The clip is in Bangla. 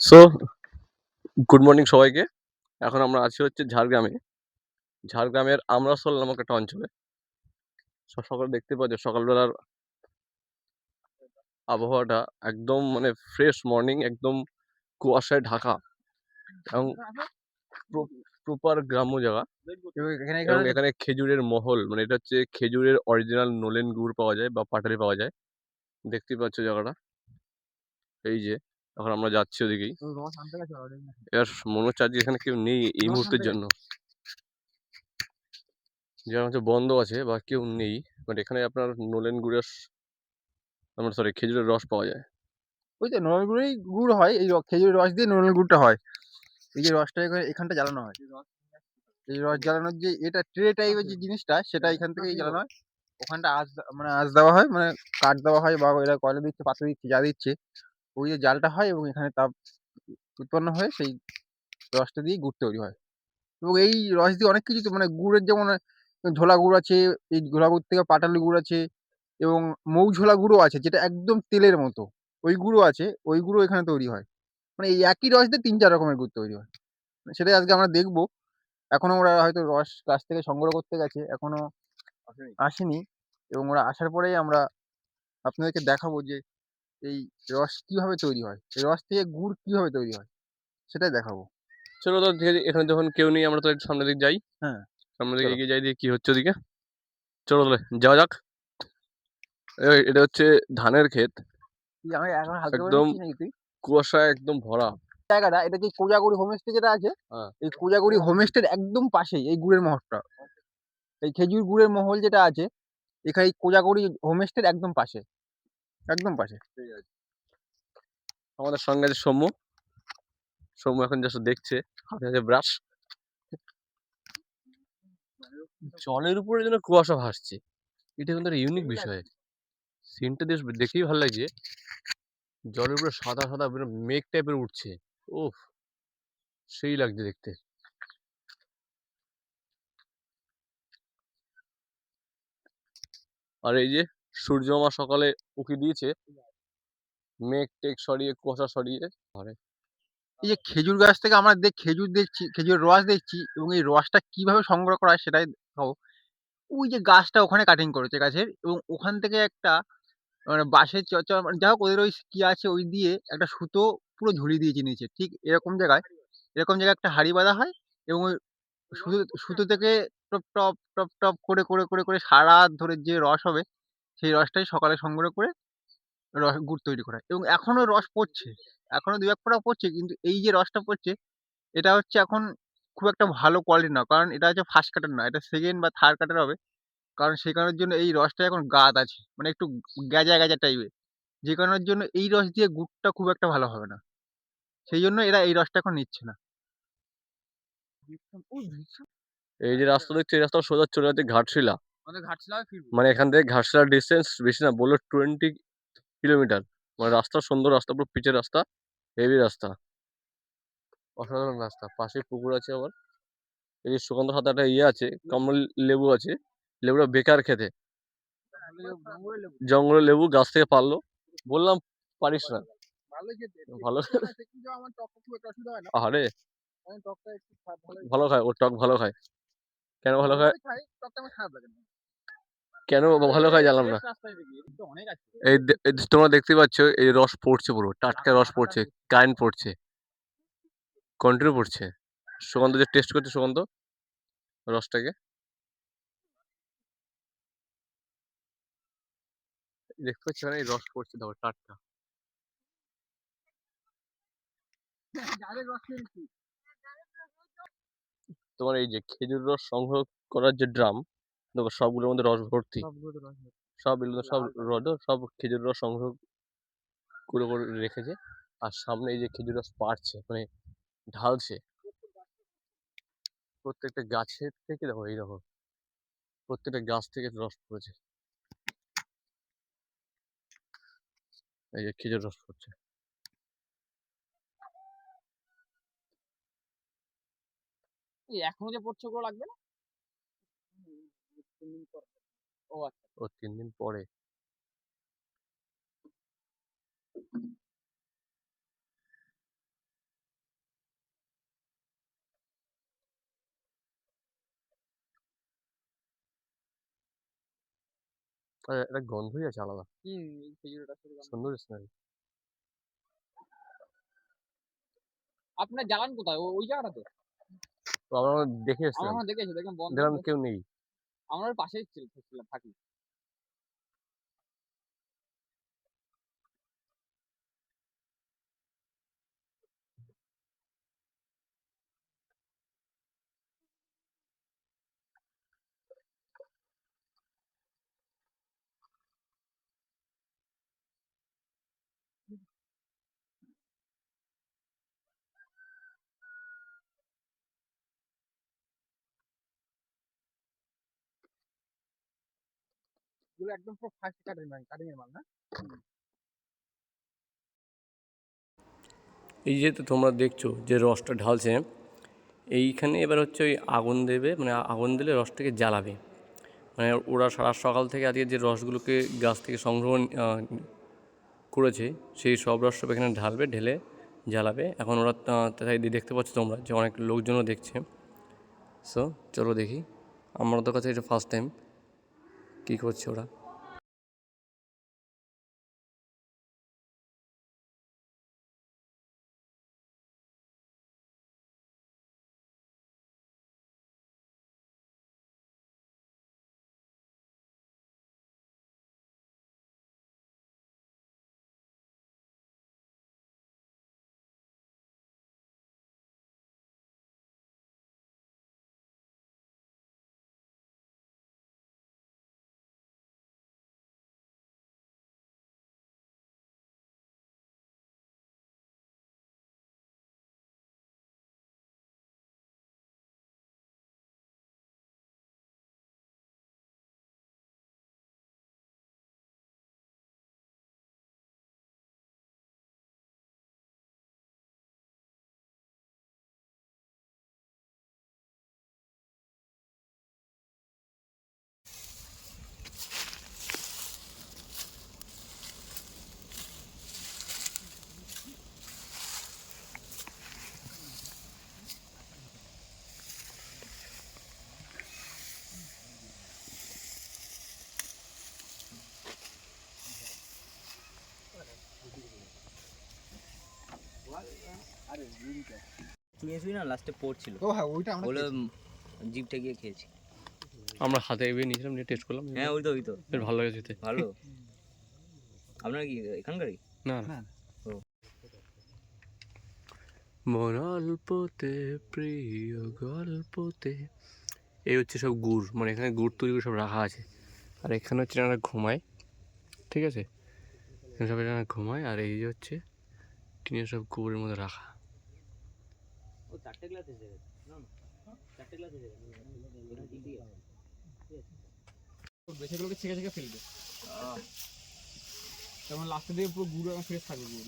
সো গুড মর্নিং সবাইকে। এখন আমরা আছি হচ্ছে ঝাড়গ্রামে। ঝাড়গ্রামের আমরাসোল নামক একটা অঞ্চলে। সকালে দেখতে পাচ্ছ সকালবেলার আবহাওয়াটা একদম মানে ফ্রেশ মর্নিং, একদম কুয়াশায় ঢাকা এবং প্রপার গ্রাম্য জায়গা। এবং এখানে খেজুরের মহল, মানে এটা হচ্ছে খেজুরের অরিজিনাল নোলেন গুড় পাওয়া যায় বা পাটালি পাওয়া যায়। দেখতে পাচ্ছ জায়গাটা, এই যে এখন আমরা যাচ্ছি ওদিকেই। এবার মনে হচ্ছে আজকে এখানে কেউ নেই এই মুহূর্তের জন্য, যেমন হচ্ছে বন্ধ আছে বা কেউ নেই। বাট এখানে আপনার নোলেন গুড়ের আপনার সরি খেজুরের রস পাওয়া যায়। ওই তো নরমাল গুড়েই গুড় হয়, এই খেজুরের রস দিয়ে নরমাল গুড়টা হয়। এই যে রসটা এখানটা জ্বালানো হয়, এই রস জ্বালানোর যে এটা ট্রে টাইপের যে জিনিসটা, সেটা এখান থেকেই জ্বালানো হয়। ওখানটা মানে আঁচ দেওয়া হয়, মানে কাঠ দেওয়া হয় বা এরা কয়লা দিচ্ছে, পাতা দিচ্ছে, যা দিচ্ছে, ওই যে জালটা হয় এবং এখানে তাপ উৎপন্ন হয়ে সেই রসটা দিয়ে গুড় তৈরি হয়। এবং এই রস দিয়ে অনেক কিছু, তো মানে গুড়ের যেমন ঝোলা গুড় আছে, এই ঝোলা গুড় থেকে পাটালি গুড় আছে, এবং মৌঝোলা গুঁড়ো আছে যেটা একদম তেলের মতো, ওই গুঁড়ো আছে, ওই গুঁড়ো এখানে তৈরি হয়। মানে এই একই রস দিয়ে ৩-৪ রকমের গুড় তৈরি হয়। সেটাই আজকে আমরা দেখবো। এখনো ওরা হয়তো রস গাছ থেকে সংগ্রহ করতে গেছে, এখনো আসেনি। এবং ওরা আসার পরেই আমরা আপনাদেরকে দেখাবো যে এই রস কিভাবে তৈরি হয়, এই রস থেকে গুড় কিভাবে তৈরি হয়, সেটাই দেখাবো। চলো তো ঠিক আছে, এখানে যখন কেউ নেই আমরা তো একটু সামনের দিকে যাই। হ্যাঁ, সামনের দিকে চলো। এগিয়ে যাই, দিয়ে কি হচ্ছে ওদিকে। চলো তাহলে যাওয়া যাক। এটা হচ্ছে ধানের ক্ষেত, তুই আমাকে এখন হালকা করে একদম নিচ্ছিস নাকি তুই? কুয়াশায় একদম ভরা। জায়গাটা এটা যে কোজাগুড়ি হোমস্টে যেটা আছে, হ্যাঁ, এই কোজাগুড়ি হোমস্টের একদম পাশেই এই গুড়ের মহলটা, এই খেজুর গুড়ের মহল যেটা আছে, এখানে এই কোজাগুড়ি হোমস্টের একদম পাশে, একদম পাশে। ঠিক আছে। আমাদের সঙ্গে আছে সৌম্য। সৌম্য এখন জাস্ট দেখছে, হাতে হাতে ব্রাশ। জলের উপরে যেন কুয়াশা ভাসছে, এটা কিন্তু একটা ইউনিক বিষয়। সিনটা দেখেই ভালো লাগছে। জলের উপরে সাদা সাদা মেঘ টাইপের উঠছে। ওফ, সেই লাগছে দেখতে। আর এই যে সূর্য মামা সকালে উঁকি দিয়েছে, মেঘ টেঘ সরিয়ে কুয়াশা সরিয়ে। আরে এই যে খেজুর গাছ থেকে আমরা খেজুর দেখছি, খেজুরের রস দেখছি, এবং এই রসটা কিভাবে সংগ্রহ করা হয় সেটাই দেখাবো। ওই যে গাছটা ওখানে কাটিং করেছে গাছের, এবং ওখান থেকে একটা মানে বাঁশের মানে যাই হোক, ওদের ওই কি আছে ওই দিয়ে একটা সুতো পুরো ঝুলিয়ে দিয়েছে নিচে, ঠিক এরকম জায়গায়, এরকম জায়গায় একটা হাঁড়ি বাঁধা হয়। এবং ওই সুতো সুতো থেকে টপ টপ টপ টপ করে করে করে করে সারা রাত ধরে যে রস হবে, সেই রসটাই সকালে সংগ্রহ করে গুড় তৈরি করা হয়। এবং এখনো রস পড়ছে, এখনো দু এক ফোঁটা পড়ছে, কিন্তু এই যে রসটা পড়ছে, এটা হচ্ছে এখন খুব একটা ভালো কোয়ালিটি না, কারণ এটা হচ্ছে ফার্স্ট কাটার না, এটা সেকেন্ড বা থার্ড কাটার হবে। কারণ সেই কারণের জন্য এই রসটা এখন গাদ আছে, মানে একটু গ্যাজা গ্যাজা টাইপের, যে কারণের জন্য এই রস দিয়ে গুড়টা খুব একটা ভালো হবে না। সেই জন্য এরা এই রসটা এখন নিচ্ছে না। এই যে রাস্তা দেখছি, এই রাস্তা সোজা চলে যাচ্ছে ঘাটশিলা। আমাদের ঘাটশিলা ফিরবো। মানে এখান থেকে ঘাটশিলার ডিস্টেন্স বেশি না, বললো 20 কিলোমিটার। মানে রাস্তা সুন্দর, রাস্তা পুরো পিচের রাস্তা, হেভি রাস্তা, অসাধারণ রাস্তা। পাশে পুকুর আছে আবার। এই যে সুকান্ত হাতে একটা ইয়ে আছে, কমল লেবু আছে। লেবুটা বেকার খেতে, জঙ্গলের লেবু, গাছ থেকে পারলো। বললাম পারিস না। ভালো আরে ভালো খায়, ও টক ভালো খায়। কেন ভালো খায়, কেন ভালো খায় জানলাম না। এই তোমরা দেখতে পাচ্ছ, এই রস পড়ছে, পুরো টাটকা রস পড়ছে, কারেন্ট পড়ছে, কন্টিনিউ পড়ছে। সুগন্ধ যে টেস্ট করছে, সুগন্ধ রসটাকে দেখতে পাচ্ছ, এই রস পড়ছে, দেখো টাটকা। তোমার এই যে খেজুর রস সংগ্রহ করার যে ড্রাম, দেখো সবগুলোর মধ্যে রস ভর্তি। সব সব খেজুর রস সংগ্রহ করে করে রেখেছে। আর সামনে এই যে খেজুর রস পাড়ছে, মানে ঢালছে। প্রত্যেকটা গাছের থেকে দেখো এই দেখো, প্রত্যেকটা গাছ থেকে রস পড়েছে। এই যে খেজুর রস পড়ছে। এখনো যে পড়ছে ওগুলো লাগবে না। ও আচ্ছা। ও 3 দিন পরে। একটা গন্ধই আছে আলাদা, কি খেজুরের রসের গন্ধ? সুন্দর স্মেল। আপনার জ্বালান কোথায়? ওই জায়গাটাতে? তো আমরা দেখে আমার এসেছিলাম, ওখানে দেখেছি, দেখলাম বন্ধ দেখলাম আছে। কেউ নেই। আমরা ওর পাশেই ছিলাম থাকি। এগুলো একদম পুরো ফার্স্ট কাটিং এর মাল না? এই যে তো তোমরা দেখছো যে রসটা ঢালছে, এইখানে এবার হচ্ছে ওই আগুন দেবে, মানে আগুন দিলে রসটাকে জ্বালাবে। মানে ওরা সারা সকাল থেকে আজকে যে রসগুলোকে গাছ থেকে সংগ্রহ করেছে, সেই সব রস সব এখানে ঢালবে, ঢেলে জ্বালাবে। এখন ওরা তাই দেখতে পাচ্ছ তোমরা যে অনেক লোকজনও দেখছে। সো চলো দেখি, আমাদের কাছে এটা ফার্স্ট টাইম কী করছে ওরা। শুয়ে না লাস্টে পড়ছিল, ও হ্যাঁ, ওইটা আমরা বলে খেয়েছি। জিভটা গিয়ে খেয়েছি। আমরা হাতে এগিয়ে নিয়েছিলাম, নিয়ে টেস্ট করলাম, হ্যাঁ ওই তো বেশ ভালো লেগেছে খেতে। ভালো। আপনার কি এখানকারই? না না, না, মোর অল্পতে প্রিয় গল্পতে, এই হচ্ছে সব গুড়, মানে এখানে গুড় তৈরি করে সব রাখা আছে। আর এখানে হচ্ছে এনারা ঘুমায়, ঠিক আছে, এখানে সব এনারা ঘুমায়। আর এই যে হচ্ছে টিনের সব গুড়ের মধ্যে রাখা। ও 4টে গ্লাস এসে গেছে। না না, 4টে গ্লাস এসে গেছে। বেশিগুলোকে ছেঁকে ছেঁকে ফেলবে। তেমন লাস্টের দিকে পুরো গুঁড়ো ফ্রেশ থাকবে গুড়।